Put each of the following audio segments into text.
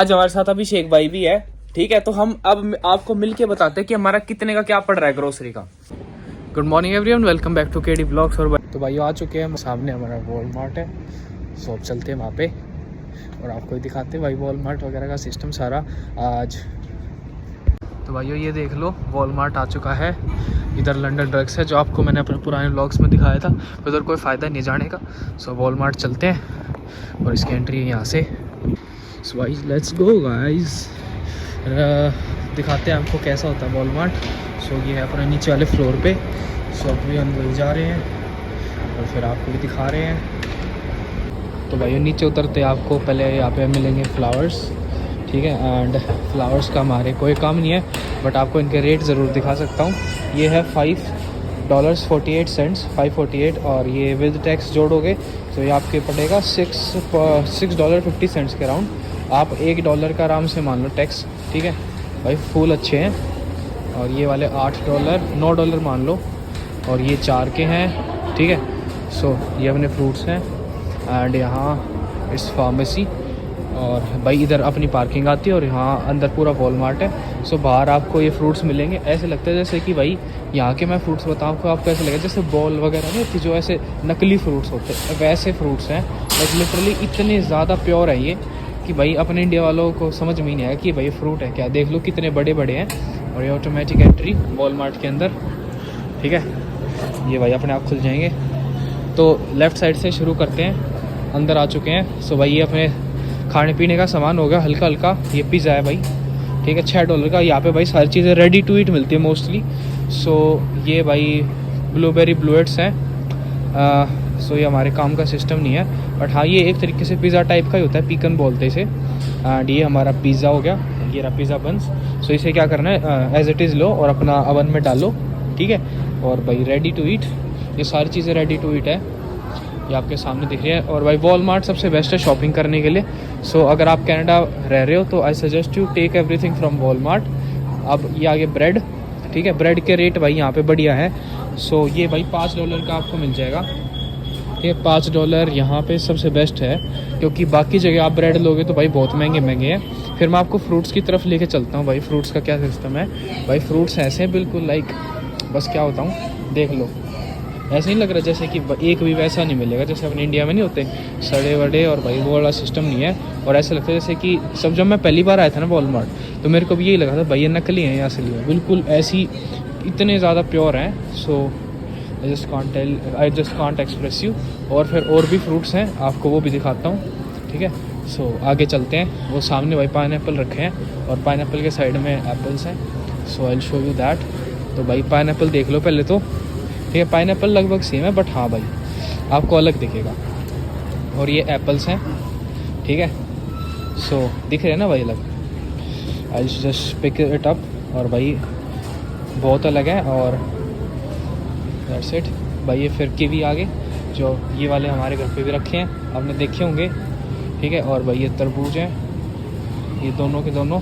आज हमारे साथ अभिषेक भाई भी है। ठीक है, तो हम अब आपको मिलके बताते हैं कि हमारा कितने का क्या पड़ रहा है ग्रोसरी का। Good morning everyone, welcome back to KD blogs. और तो भाई आ चुके हैं, सामने हमारा वॉलमार्ट है, सो अब चलते हैं वहाँ पे और आपको ही दिखाते हैं भाई वॉलमार्ट वगैरह का सिस्टम सारा आज। तो भाइयों ये देख लो, वॉलमार्ट आ चुका है। इधर लंदन ड्रग्स है जो आपको मैंने अपने पुराने व्लॉग्स में दिखाया था, उधर कोई फ़ायदा नहीं जाने का। सो वॉलमार्ट चलते हैं और इसकी एंट्री है यहाँ से। So guys let's go guys, दिखाते हैं आपको कैसा होता है वॉलमार्ट। सो ये है अपने नीचे वाले फ्लोर पे। सो अभी हम वही जा रहे हैं और फिर आपको भी दिखा रहे हैं। तो भाई नीचे उतरते आपको पहले यहाँ पे मिलेंगे फ्लावर्स, ठीक है। एंड फ्लावर्स का हमारे कोई काम नहीं है, बट आपको इनके रेट ज़रूर दिखा सकता हूँ। ये है $5.48, 548, और ये विद टैक्स जोड़ोगे तो ये आपके पड़ेगा $6.50 के राउंड। आप $1 का आराम से मान लो टैक्स, ठीक है भाई। फूल अच्छे हैं और ये वाले $8, $9 मान लो, और ये 4 के हैं, ठीक है। सो ये अपने फ्रूट्स हैं। एंड यहाँ इस फार्मेसी, और भाई इधर अपनी पार्किंग आती है और यहाँ अंदर पूरा वॉलमार्ट है। सो बाहर आपको ये फ्रूट्स मिलेंगे। ऐसे लगता है जैसे कि भाई यहाँ के मैं फ्रूट्स बताऊँ आपको ऐसे लगेगा जैसे बॉल वगैरह नहीं होती, जो ऐसे नकली फ्रूट्स होते हैं वैसे फ्रूट्स हैं। लाइक लिटरली इतने ज़्यादा प्योर है ये कि भाई अपने इंडिया वालों को समझ में ही नहीं आया कि भाई फ्रूट है क्या। देख लो कितने बड़े बड़े हैं। और ये ऑटोमेटिक एंट्री वॉलमार्ट के अंदर, ठीक है। ये भाई अपने आप खुल जाएंगे। तो लेफ़्ट साइड से शुरू करते हैं, अंदर आ चुके हैं। सो भाई ये अपने खाने पीने का सामान हो गया हल्का हल्का। ये पिज़्ज़ा है भाई, ठीक है, $6 का। यहाँ पे भाई सारी चीज़ें रेडी टू ईट मिलती है मोस्टली। सो ये भाई ब्लूबेरी ब्लूएट्स हैं। सो ये हमारे काम का सिस्टम नहीं है, बट हाँ ये एक तरीके से पिज़्ज़ा टाइप का ही होता है, पीकन बोलते इसे। एंड ये हमारा पिज़्ज़ा हो गया, ये रहा पिज़्ज़ा बंस। सो इसे क्या करना है, एज इट इज़ लो और अपना अवन में डालो, ठीक है। और भाई रेडी टू ईट, ये सारी चीज़ें रेडी टू ईट है, ये आपके सामने दिख रही है। और भाई वॉलमार्ट सबसे बेस्ट है शॉपिंग करने के लिए। सो अगर आप कनाडा रह रहे हो तो I suggest you take everything from Walmart. अब ये आगे ब्रेड, ठीक है, ब्रेड के रेट भाई यहाँ पे बढ़िया है। सो ये भाई $5 का आपको मिल जाएगा। ये $5 यहाँ पे सबसे बेस्ट है, क्योंकि बाकी जगह आप ब्रेड लोगे तो भाई बहुत महंगे महंगे हैं। फिर मैं आपको फ्रूट्स की तरफ लेके चलता हूँ। भाई फ्रूट्स का क्या सिस्टम है, भाई फ्रूट्स ऐसे हैं बिल्कुल लाइक, बस क्या बताऊँ, देख लो। ऐसे नहीं लग रहा जैसे कि एक भी वैसा नहीं मिलेगा जैसे अपने इंडिया में नहीं होते सड़े वड़े, और भाई वो वाला सिस्टम नहीं है। और ऐसा लगता है जैसे कि जब मैं पहली बार आया था ना वॉलमार्ट, तो मेरे को भी यही लगा था भाई ये नकली हैं या असली है, बिल्कुल ऐसी इतने ज़्यादा प्योर हैं। So I just can't express you. और फिर और भी फ्रूट्स हैं, आपको वो भी दिखाता हूँ, ठीक है। सो आगे चलते हैं। वो सामने भाई पाइनएप्पल रखे हैं और पाइनएप्पल के साइड में एप्पल्स हैं। So I will show you that. तो भाई पाइनएप्पल देख लो पहले तो, ठीक है। पाइनएप्पल लगभग सेम है, बट हाँ भाई आपको अलग दिखेगा। और ये एप्पल्स हैं, ठीक है। सो दिख रहे हैं ना भाई अलग। I just pick it up, और भाई बहुत अलग है। और दैट्स इट भाई। ये फिर कीवी आगे, जो ये वाले हमारे घर पे भी रखे हैं, आपने देखे होंगे, ठीक है। और भाई ये तरबूज हैं, ये दोनों के दोनों।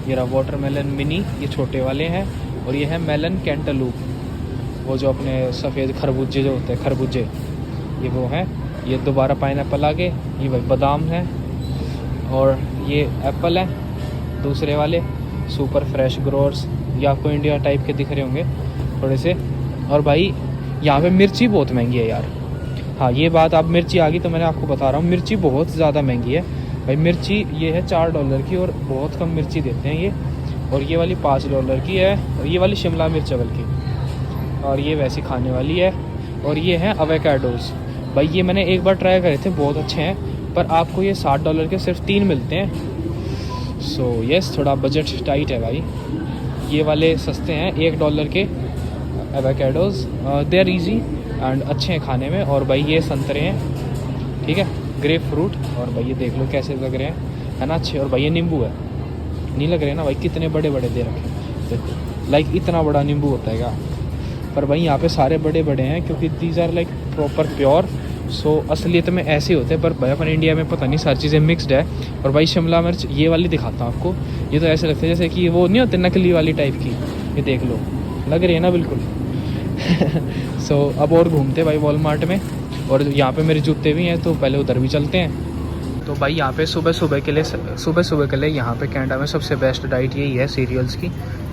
ये रहा वाटरमेलन मिनी, ये छोटे वाले हैं। और ये है मेलन कैंटलूप, वो जो अपने सफ़ेद खरबूजे जो होते हैं खरबूजे, ये वो हैं। ये दोबारा पाइनएप्पल आगे, ये भाई बादाम है। और ये एप्पल है दूसरे वाले, सुपर फ्रेश ग्रोअर्स। ये आपको इंडिया टाइप के दिख रहे होंगे थोड़े से। और भाई यहाँ पे मिर्ची बहुत महंगी है यार। हाँ ये बात, आप मिर्ची आ गई तो मैंने आपको बता रहा हूँ, मिर्ची बहुत ज़्यादा महंगी है भाई। मिर्ची ये है $4 की, और बहुत कम मिर्ची देते हैं ये। और ये वाली $5 की है, और ये वाली शिमला मिर्च है बल्कि, और ये वैसी खाने वाली है। और ये हैं अवेकाडोस भाई, ये मैंने एक बार ट्राई करे थे, बहुत अच्छे हैं, पर आपको ये $60 के सिर्फ 3 मिलते हैं। सो यस, थोड़ा बजट टाइट है भाई। ये वाले सस्ते हैं $1 के avocados. They are easy and अच्छे हैं खाने में। और भाई ये संतरे हैं, ठीक है, ग्रेप फ्रूट। और भाई ये देख लो कैसे लग रहे हैं, है ना, अच्छे। और भाई ये नींबू है, नहीं लग रहे ना भाई, कितने बड़े बड़े दे रखे हैं, देखो लाइक इतना बड़ा नींबू होता है क्या। पर भाई यहाँ पे सारे बड़े बड़े हैं, क्योंकि these are like proper pure. So असलियत में ऐसे होते हैं, पर भाई अपन इंडिया में पता नहीं सारी चीज़ें मिक्सड है। और भाई शिमला मिर्च ये वाली दिखाता हूँ आपको, ये तो ऐसे लगता है जैसे कि वो नहीं होते नकली वाली टाइप की। ये देख लो, लग रही है ना बिल्कुल। सो अब और घूमते भाई वॉलमार्ट में, और यहाँ पे मेरे जूते भी हैं, तो पहले उधर भी चलते हैं। तो भाई यहाँ पे सुबह सुबह के लिए यहाँ पे कनाडा में सबसे बेस्ट डाइट यही है सीरियल्स की।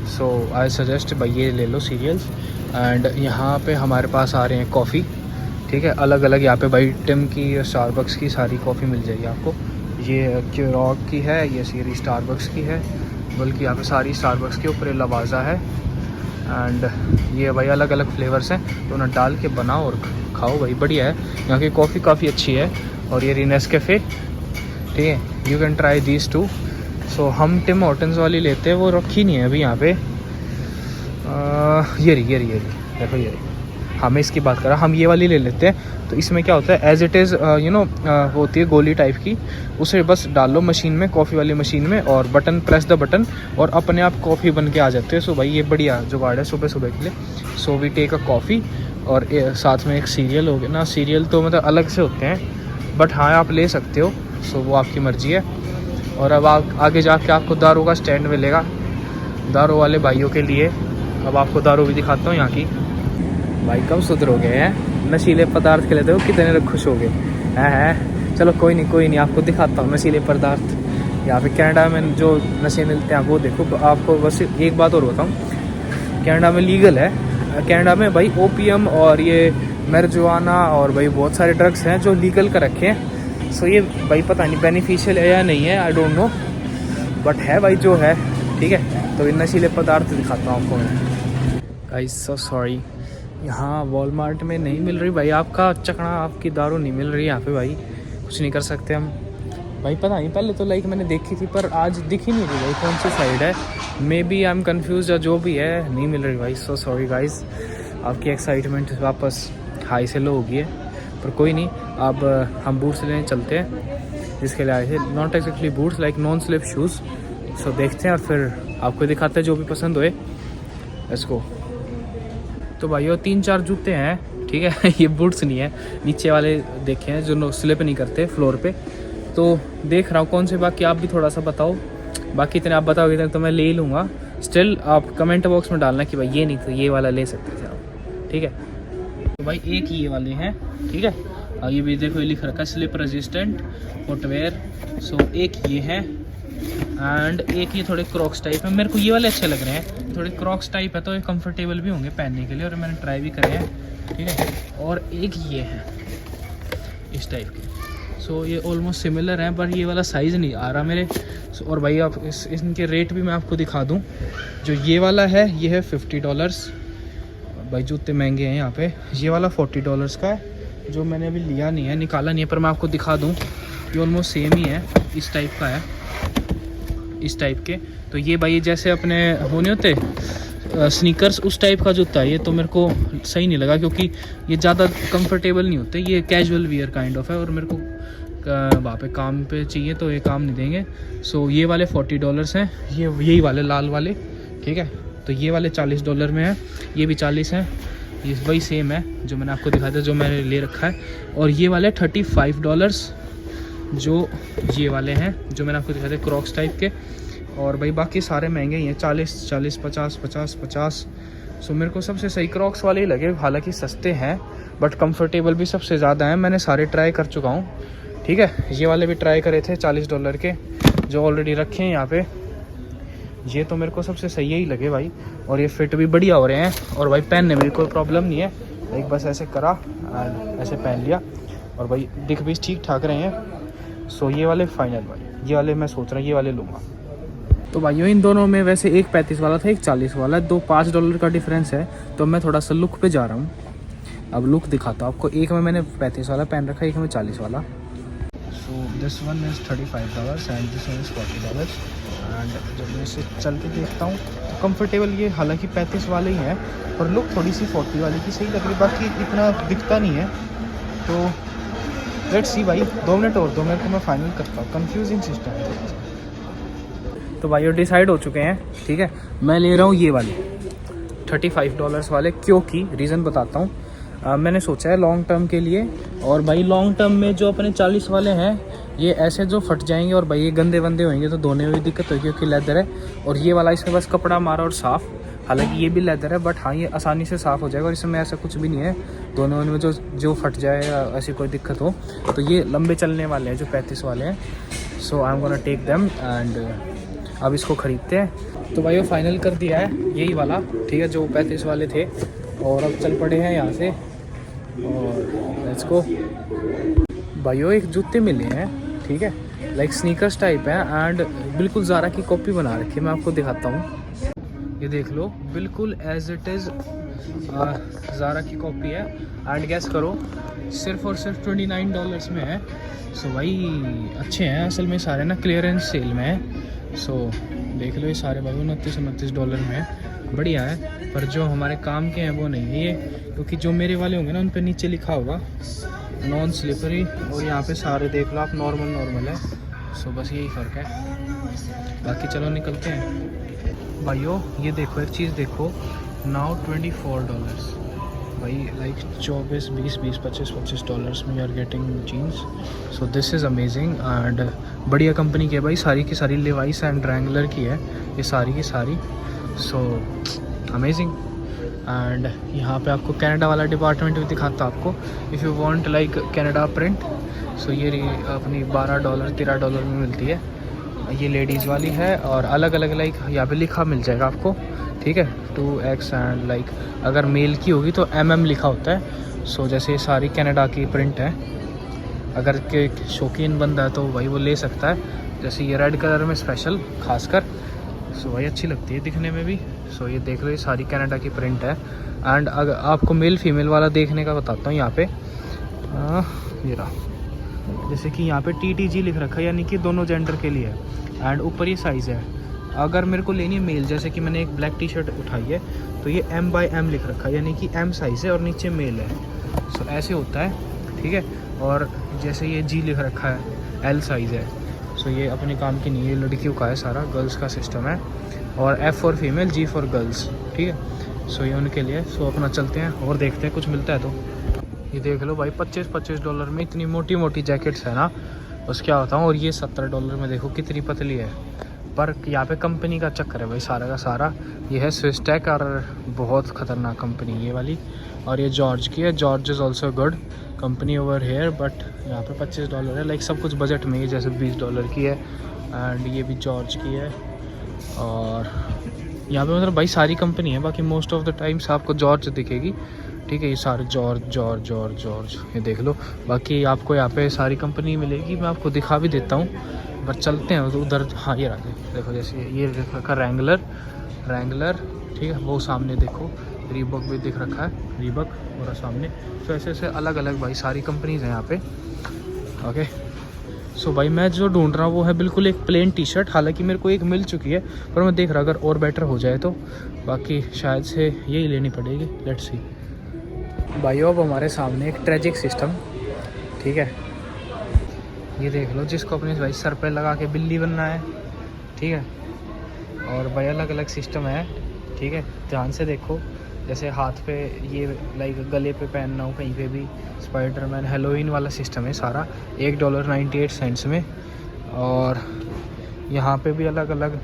सो आई सजेस्ट भाई ये ले लो सीरियल्स। एंड यहाँ पे हमारे पास आ रहे हैं कॉफ़ी, ठीक है, अलग अलग। यहाँ पे भाई टिम की, स्टारबक्स की सारी कॉफ़ी मिल जाएगी आपको। ये क्यूरॉक की है, ये सीरी स्टारबक्स की है, बल्कि यहाँ पे सारी स्टारबक्स के ऊपर लवाजा है। एंड ये भाई अलग अलग फ्लेवर्स हैं, तो उन्हें डाल के बनाओ और खाओ भाई, बढ़िया है। यहाँ की कॉफ़ी काफ़ी अच्छी है। और ये नेस्कैफे, ठीक है, you can try these two. So हम टिम हॉर्टन्स वाली लेते हैं, वो रखी नहीं है अभी यहाँ पे। ये रही देखो, ये रही। हमें इसकी बात करा, हम ये वाली ले लेते हैं। तो इसमें क्या होता है, एज इट इज़ होती है गोली टाइप की, उसे बस डाल लो मशीन में, कॉफ़ी वाली मशीन में, और बटन प्रेस द बटन और अपने आप कॉफ़ी बन के आ जाते हैं। सो भाई ये बढ़िया जुगाड़ है सुबह सुबह के लिए। So we take a coffee और साथ में एक सीरियल हो गया ना। सीरियल तो मतलब अलग से होते हैं, बट हाँ आप ले सकते हो। सो वो आपकी मर्ज़ी है। और अब आगे जाके आपको दारू का स्टैंड मिलेगा, दारू वाले भाइयों के लिए। अब आपको दारू भी दिखाता हूँ यहाँ की। भाई कब सुधरोगे हैं, नशीले पदार्थ के लेते हो, कितने लोग खुश हो गए हैं। चलो कोई नहीं, आपको दिखाता हूँ नशीले पदार्थ। यहाँ पे कनाडा में जो नशे मिलते हैं वो देखो। आपको बस एक बात और बताऊँ, कनाडा में लीगल है, कनाडा में भाई ओपीएम और ये मैरिजुआना और भाई बहुत सारे ड्रग्स हैं जो लीगल कर रखे हैं। सो ये भाई पता नहीं बेनिफिशियल है या नहीं है, आई डोंट नो, बट है भाई जो है, ठीक है। तो इन नशीले पदार्थ दिखाता हूँ आपको मैं। गाइस सो सॉरी, यहाँ वॉलमार्ट में नहीं मिल रही भाई आपका चकना, आपकी दारू नहीं मिल रही यहाँ पे भाई, कुछ नहीं कर सकते हम भाई। पता नहीं, पहले तो लाइक मैंने देखी थी पर आज दिख ही नहीं रही भाई, कौन सी साइड है। Maybe I am confuse या जो भी है, नहीं मिल रही भाई। सो सॉरी गाइस, आपकी एक्साइटमेंट वापस हाई से लो हो गई है, पर कोई नहीं। अब हम बूट्स लेने चलते हैं, जिसके लिए आए थे। Not exactly boots, like non slip shoes. So देखते हैं और फिर आपको दिखाते हैं जो भी पसंद होए। Let's go. तो भाइयों 3-4 जूते हैं, ठीक है। ये बूट्स नहीं है, नीचे वाले देखे हैं जो स्लिप नहीं करते फ्लोर पे। तो देख रहा हूँ कौन से, बाकी आप भी थोड़ा सा बताओ। बाकी इतने आप बताओगे इतने तो मैं ले ही लूँगा। स्टिल आप कमेंट बॉक्स में डालना कि भाई ये नहीं तो ये वाला ले सकते थे आप, ठीक है। तो भाई एक ये वाले हैं, ठीक है। और ये भी देखो, ये लिख रखा है स्लिप रेजिस्टेंट फुटवेयर। सो एक ये है एंड एक ये थोड़े क्रॉक्स टाइप है। मेरे को ये वाले अच्छे लग रहे हैं, थोड़े क्रॉक्स टाइप है तो ये कंफर्टेबल भी होंगे पहनने के लिए, और मैंने ट्राई भी करे हैं, ठीक है। और एक ये है इस टाइप के। सो ये ऑलमोस्ट सिमिलर हैं, पर ये वाला साइज़ नहीं आ रहा मेरे। और भाई आप इनके रेट भी मैं आपको दिखा दूँ। जो ये वाला है ये है $50। भाई जूते महंगे हैं यहाँ पे। ये वाला $40 का है, जो मैंने अभी लिया नहीं है, निकाला नहीं है, पर मैं आपको दिखा दूँ। ये ऑलमोस्ट सेम ही है, इस टाइप का है, इस टाइप के। तो ये भाई जैसे अपने होने होते स्नीकर्स, उस टाइप का जूता है ये। तो मेरे को सही नहीं लगा, क्योंकि ये ज़्यादा कंफर्टेबल नहीं होते, ये कैजुअल वियर काइंड ऑफ है, और मेरे को वहाँ पे काम पे चाहिए तो ये काम नहीं देंगे। सो ये वाले $40 हैं, ये यही वाले लाल वाले, ठीक है। तो ये वाले $40 में है, ये भी 40 हैं, ये वही सेम है जो मैंने आपको दिखाया था, जो मैंने ले रखा है। और ये वाले $35 जो ये वाले हैं, जो मैंने आपको दिखाया था क्रॉक्स टाइप के। और भाई बाकी सारे महंगे ही हैं, 40, 50। सो मेरे को सबसे सही क्रॉक्स वाले ही लगे, हालांकि सस्ते हैं बट कंफर्टेबल भी सबसे ज़्यादा हैं। मैंने सारे ट्राई कर चुका हूँ, ठीक है। ये वाले भी ट्राई करे थे $40 के, जो ऑलरेडी रखे हैं यहाँ पे। ये तो मेरे को सबसे सही ही लगे भाई, और ये फिट भी बढ़िया हो रहे हैं, और भाई पहनने में भी कोई प्रॉब्लम नहीं है। एक बस ऐसे करा, ऐसे पहन लिया, और भाई दिख भी ठीक ठाक रहे हैं। सो ये वाले फाइनल भाई, ये वाले मैं सोच रहा हूँ ये वाले लूँगा। तो भाइयों इन दोनों में वैसे एक 35 वाला था, एक 40 वाला, दो $5 का डिफरेंस है। तो मैं थोड़ा सा लुक पे जा रहा हूँ, अब लुक दिखाता हूँ आपको। एक में मैंने 35 वाला पहन रखा है, एक में 40 वाला। So this one is $35 and this one is $40। And जब मैं इसे चल के देखता हूँ तो कंफर्टेबल ये, हालांकि 35 वाले ही हैं, और लुक थोड़ी सी 40 वाले की सही लग रही, बाकी इतना दिखता नहीं है। तो लेट्स सी भाई, 2 मिनट और दो, मेरे को मैं फाइनल करता हूँ। कंफ्यूजिंग सिस्टम है। तो भाई डिसाइड हो चुके हैं, ठीक है। मैं ले रहा हूँ ये वाले $35 वाले, क्योंकि रीज़न बताता हूँ। मैंने सोचा है लॉन्ग टर्म के लिए, और भाई लॉन्ग टर्म में जो अपने 40 वाले हैं ये ऐसे जो फट जाएंगे, और भाई ये गंदे वंदे होंगे तो धोने में भी दिक्कत होगी, क्योंकि लेदर है। और ये वाला इसमें बस कपड़ा मारा और साफ़, हालांकि ये भी लेदर है, बट हाँ ये आसानी से साफ़ हो जाएगा और इसमें ऐसा कुछ भी नहीं है दोनों में जो फट जाए या ऐसी कोई दिक्कत हो। तो ये लंबे चलने वाले हैं जो 35 वाले हैं। So I am gonna take them and अब इसको ख़रीदते हैं। तो भाई वो फाइनल कर दिया है यही वाला, ठीक है, जो 35 वाले थे, और अब चल पड़े हैं यहाँ से और लेट्स गो। भाइयों एक जूते मिले हैं, ठीक है, लाइक स्नीकर्स टाइप है एंड बिल्कुल ज़ारा की कॉपी बना रखी है। मैं आपको दिखाता हूँ, ये देख लो, बिल्कुल एज इट इज़ ज़ारा की कॉपी है एंड गैस करो सिर्फ और सिर्फ $29 में है। सो भाई अच्छे हैं असल में सारे ना, क्लियरेंस सेल में है। सो देख लो ये सारे भाई $29 में है, बढ़िया है। पर जो हमारे काम के हैं वो नहीं है ये, क्योंकि जो मेरे वाले होंगे ना उन पे नीचे लिखा होगा नॉन स्लिपरी, और यहाँ पे सारे देख लो आप नॉर्मल है। सो बस यही फ़र्क है, बाकी चलो निकलते हैं। भाइयों ये देखो एक चीज़ देखो, नाउ $24 भाई, लाइक 24, 20, 25 डॉलर्स में you are getting jeans. So this is amazing and बढ़िया कंपनी की है भाई, सारी की सारी लिवाइस एंड रैंगलर की है ये सारी की सारी। So amazing. एंड यहाँ पे आपको कनाडा वाला डिपार्टमेंट भी दिखाता हूँ आपको, if you want like Canada print. So ये अपनी $12, $13 में मिलती है। ये लेडीज़ वाली है और अलग अलग लाइक यहाँ पे लिखा मिल जाएगा आपको, ठीक है, 2X एंड लाइक अगर मेल की होगी तो MM लिखा होता है। सो जैसे ये सारी कनाडा की प्रिंट है, अगर के शौकीन बंदा है तो भाई वो ले सकता है। जैसे ये रेड कलर में स्पेशल खासकर, सो भाई अच्छी लगती है दिखने में भी। सो ये देख लो ये सारी कनाडा की प्रिंट है। एंड अगर आपको मेल फीमेल वाला देखने का बताता हूँ, यहाँ पे ये रहा, जैसे कि यहाँ पे TTG लिख रखा है, यानी कि दोनों जेंडर के लिए है। एंड ऊपर ये साइज़ है, अगर मेरे को लेनी है मेल, जैसे कि मैंने एक ब्लैक टी-शर्ट उठाई है तो ये M/M लिख रखा है, यानी कि M साइज़ है और नीचे मेल है। सो ऐसे होता है, ठीक है। और जैसे ये G लिख रखा है, L साइज़ है। सो ये अपने काम की नहीं है, लड़कियों का है सारा, गर्ल्स का सिस्टम है। और F for female, G for girls, ठीक है। सो ये उनके लिए। सो अपना चलते हैं और देखते हैं कुछ मिलता है तो। ये देख लो भाई $25 में इतनी मोटी मोटी जैकेट्स है ना, बस क्या बताऊँ। और ये $17 में देखो कितनी पतली है। पर यहाँ पे कंपनी का चक्कर है भाई सारा का सारा। ये है स्विसटेक और बहुत ख़तरनाक कंपनी ये वाली। और ये जॉर्ज की है, George is also good company over here, but यहाँ पे $25 है। लाइक सब कुछ बजट में ही, जैसे $20 की है एंड ये भी जॉर्ज की है। और यहाँ पे मतलब भाई सारी कंपनी है, बाकी मोस्ट ऑफ द टाइम्स आपको जॉर्ज दिखेगी, ठीक है। ये सारे जॉर्ज ये देख लो। बाकी आपको यहाँ पे सारी कंपनी मिलेगी, मैं आपको दिखा भी देता हूँ। बट चलते हैं उधर। हाँ ये रहा, देखो जैसे ये दिख रखा रैंगलर, ठीक है, वो सामने देखो। रीबॉक भी दिख रखा है, रीबॉक पूरा सामने। तो ऐसे ऐसे अलग अलग भाई सारी कंपनीज़ हैं यहाँ पे, ओके। सो भाई मैं जो ढूंढ रहा हूँ वो है बिल्कुल एक प्लेन टी-शर्ट। हालांकि मेरे को एक मिल चुकी है, पर मैं देख रहा अगर और बेटर हो जाए तो बाकी शायद से यही लेनी पड़ेगी, लेट्स सी। भाइयों अब हमारे सामने एक ट्रेजिक सिस्टम, ठीक है, ये देख लो, जिसको अपने भाई सर पे लगा के बिल्ली बनना है, ठीक है। और भाई अलग अलग सिस्टम है, ठीक है, ध्यान से देखो। जैसे हाथ पे ये लाइक गले पे पहनना हो कहीं पे भी, स्पाइडरमैन हेलोवीन वाला सिस्टम है सारा, $1.98 में। और यहाँ पे भी अलग अलग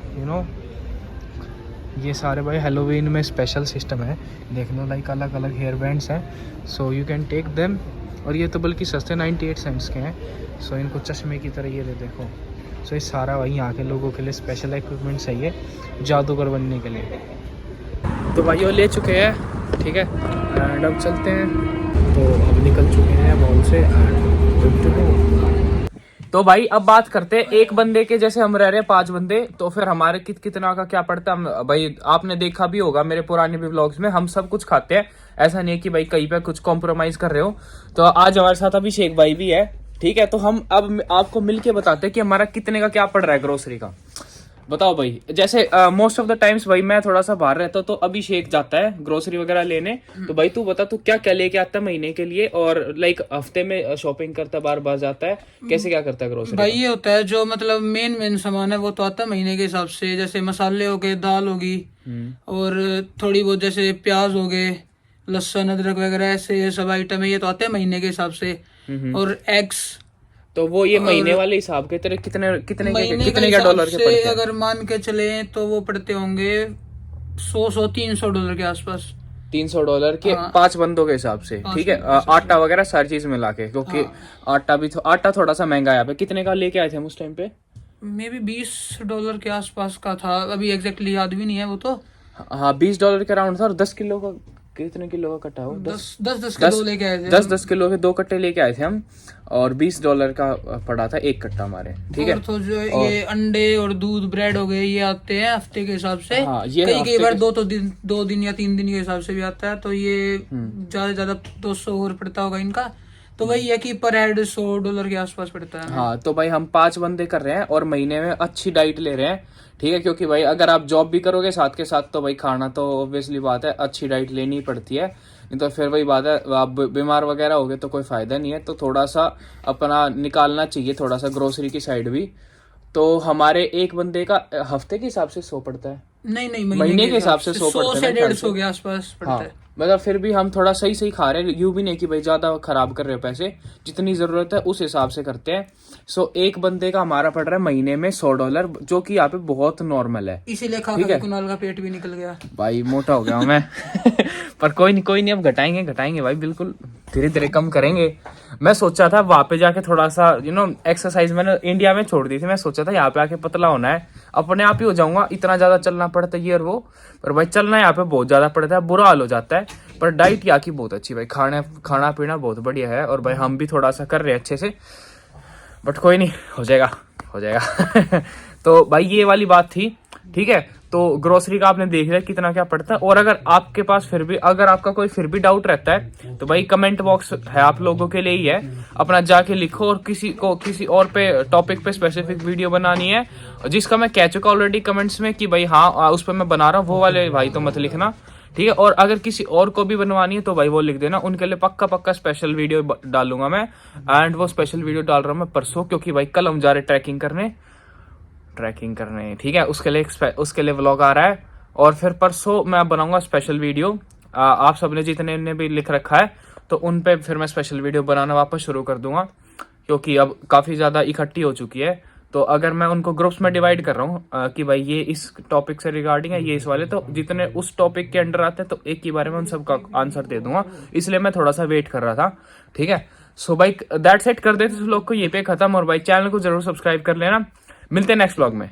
ये सारे भाई हेलोवीन में स्पेशल सिस्टम है, देख लो, लाइक अलग अलग हेयर बैंड्स हैं। So you can take them. और ये तो बल्कि सस्ते 98 सेंट्स के हैं। सो इनको चश्मे की तरह ये देखो। सो ये सारा भाई यहाँ के लोगों के लिए स्पेशल इक्विपमेंट सही है जादूगर बनने के लिए। तो भाई वो ले चुके हैं, ठीक है, एंड अब चलते हैं। तो अब निकल चुके हैं मॉल से तो भाई अब बात करते हैं एक बंदे के, जैसे हम रह रहे हैं 5 बंदे, तो फिर हमारे कितना का क्या पड़ता है। भाई आपने देखा भी होगा मेरे पुराने भी व्लॉग्स में, हम सब कुछ खाते हैं, ऐसा नहीं है कि भाई कहीं पे कुछ कॉम्प्रोमाइज कर रहे हो। तो आज हमारे साथ अभिषेक भाई भी है, ठीक है। तो हम अब आपको मिलके बताते हैं कि हमारा कितने का क्या पड़ रहा है ग्रोसरी का। बताओ भाई, जैसे मोस्ट ऑफ द टाइम्स भाई मैं थोड़ा सा बाहर रहता हूँ तो अभिषेक जाता है ग्रोसरी वगैरह लेने। तो भाई तू बता, तू क्या क्या लेके आता है महीने के लिए, और लाइक हफ्ते में शॉपिंग करता है, बार बार जाता है, कैसे क्या करता है ग्रोसरी? भाई ये होता है जो मतलब मेन सामान है वो तो आता है महीने के हिसाब से, जैसे मसाले हो गए, दाल होगी, और थोड़ी बहुत जैसे प्याज हो गए, लहसुन अदरक वगैरह, ऐसे ये सब आइटम है, ये तो आते हैं महीने के हिसाब से। और एग्स, तो वो ये महीने वाले हिसाब के तेरे कितने का डॉलर के पड़ते हैं? अगर मान के चले तो वो पड़ते होंगे $100-300 के आसपास। $300 के हाँ। 5 बंदों के हिसाब से, ठीक है। आटा वगैरह सारी चीज मिला के, क्योंकि आटा थोड़ा सा महंगा है यहाँ पे। कितने का लेके आए थे हम उस टाइम पे? मे बी $20 के आसपास का था, अभी एग्जैक्टली याद भी नहीं है वो तो। हाँ, $20 के अराउंड था। और 10 किलो का, कितने किलो का कट्टा हो? 10 किलो लेके आए थे। 10 किलो के 2 कट्टे लेके आए थे हम, और $20 का पड़ा था एक कट्टा हमारे, ठीक है। और तो जो ये अंडे और दूध, ब्रेड हो गए, ये आते हैं हफ्ते के हिसाब से। हाँ, ये कई बार 2 दिन या 3 दिन के हिसाब से भी आता है, तो ये ज्यादा 200 और पड़ता होगा इनका। तो वही है कि पर हेड $100 के आसपास पड़ता है। हाँ, तो भाई हम 5 बंदे कर रहे हैं और महीने में अच्छी डाइट ले रहे हैं, ठीक है। क्योंकि भाई अगर आप जॉब भी करोगे साथ के साथ, तो भाई खाना तो ऑब्वियसली बात है, अच्छी डाइट लेनी पड़ती है, नहीं तो फिर वही बात है, आप बीमार वगैरह हो गए तो कोई फायदा नहीं है। तो थोड़ा सा अपना निकालना चाहिए, थोड़ा सा ग्रोसरी की साइड भी। तो हमारे एक बंदे का हफ्ते के हिसाब से 100 पड़ता है। नहीं, महीने के हिसाब से 100 100 से 150 के आसपास पड़ता हाँ, है। मतलब फिर भी हम थोड़ा सही सही खा रहे हैं, यूं भी नहीं कि भाई ज्यादा खराब कर रहे हो पैसे, जितनी जरूरत है उस हिसाब से करते हैं। सो एक बंदे का हमारा पड़ रहा है महीने में $100, जो कि यहाँ पे बहुत नॉर्मल है। इसीलिए खा खा कुणाल का पेट भी निकल गया भाई, मोटा हो गया हूं मैं। पर कोई नहीं, अब घटाएंगे भाई, बिल्कुल धीरे धीरे कम करेंगे। मैं सोचा था वहां पे जाके थोड़ा सा एक्सरसाइज मैंने इंडिया में छोड़ दी थी। मैं सोचा था यहाँ पे आके पतला होना है, अपने आप ही हो जाऊंगा, इतना ज्यादा चलना पड़ता है ये और वो। पर भाई चलना यहाँ पे बहुत ज्यादा पड़ता है, बुरा हाल हो जाता है। पर डाइट यहाँ की बहुत अच्छी भाई, खाना पीना बहुत बढ़िया है। और भाई हम भी थोड़ा सा कर रहे हैं अच्छे से, बट कोई नहीं, हो जाएगा। तो भाई ये वाली बात थी, ठीक है। तो ग्रोसरी का आपने देख लिया कितना क्या पड़ता है। और अगर आपके पास फिर भी, अगर आपका कोई फिर भी डाउट रहता है, तो भाई कमेंट बॉक्स है आप लोगों के लिए ही है, अपना जाके लिखो। और किसी को किसी और पे टॉपिक पे स्पेसिफिक वीडियो बनानी है, जिसका मैं कह चुका ऑलरेडी कमेंट्स में कि भाई हाँ उस पर मैं बना रहा हूँ, वो वाले भाई तो मत लिखना, ठीक है। और अगर किसी और को भी बनवानी है तो भाई वो लिख देना, उनके लिए पक्का स्पेशल वीडियो डालूंगा मैं। एंड वो स्पेशल वीडियो डाल रहा हूँ मैं परसों, क्योंकि भाई कल हम जा रहे ट्रैकिंग करने, ठीक है। उसके लिए व्लॉग आ रहा है। और फिर परसों मैं बनाऊंगा स्पेशल वीडियो। आप सबने जितने ने भी लिख रखा है, तो उन पे फिर मैं स्पेशल वीडियो बनाना वापस शुरू कर दूंगा, क्योंकि अब काफी ज्यादा इकट्ठी हो चुकी है। तो अगर मैं उनको ग्रुप्स में डिवाइड कर रहा हूँ कि भाई ये इस टॉपिक से रिगार्डिंग है, ये इस वाले, तो जितने उस टॉपिक के अंडर आते हैं तो एक ही बारे में उन सबका आंसर दे दूंगा। इसलिए मैं थोड़ा सा वेट कर रहा था, ठीक है। सो भाई दैट्स इट, कर देते लोग को ये पे खत्म। और भाई चैनल को जरूर सब्सक्राइब कर लेना। मिलते हैं नेक्स्ट व्लॉग में।